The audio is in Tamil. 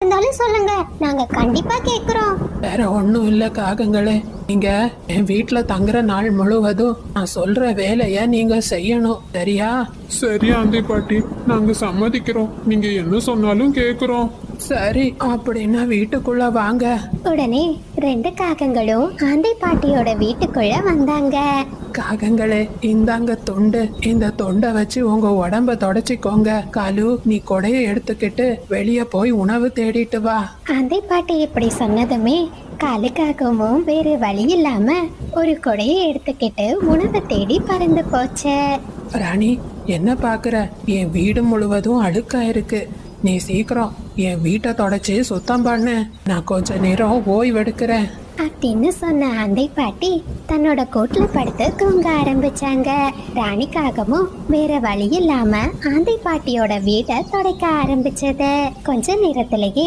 இருந்தாலும் சொல்லுங்க, நாங்க கண்டிப்பா கேக்குறோம். வேற ஒண்ணும் இல்ல காகங்களே, நீங்க என் வீட்டுல தங்குற நாள் முழுவதும் நான் சொல்ற வேலைய நீங்க செய்யணும், சரியா? சரி ஆந்தை பாட்டி, நாங்க சம்மதிக்கிறோம். நீங்க என்ன சொன்னாலும் கேக்குறோம். சரி, அப்படின்னா வீட்டுக்குள்ள வாங்க. உடனே 2 காகங்களும் ஆந்தை பாட்டியோட வீட்டுக்குள்ள வந்தாங்க. காகங்களே, இந்தாங்க தொண்டு. இந்த தொண்டை வச்சு உங்க உடம்ப தொடச்சிக்கோங்க. காலு, நீ கொடைய எடுத்துக்கிட்டு வெளிய போய் உணவு தேடிட்டு வா. ஆந்தை பாட்டி இப்படி சொன்னதுமே காலுக்காகவும் வேறு வழி இல்லாம ஒரு கொடையை எடுத்துக்கிட்டு உணவை தேடி பறந்து போச்சு. ராணி, என்ன பாக்குற? என் வீடு முழுவதும் அழுக்கா இருக்கு. நீ சீக்கிரம் என் வீட்டை தொடச்சி சுத்தம் பண்ணு. நான் கொஞ்ச நேரம் ஓய்வெடுக்கிறேன் அப்படின்னு சொன்ன ஆந்தை பாட்டி தன்னோட கோட்ல படுத்து தூங்க ஆரம்பிச்சாங்க. ராணிக்காகவும் வேற வழி இல்லாம ஆந்தை பாட்டியோட வீட்டை துடைக்க ஆரம்பிச்சது. கொஞ்ச நேரத்திலேயே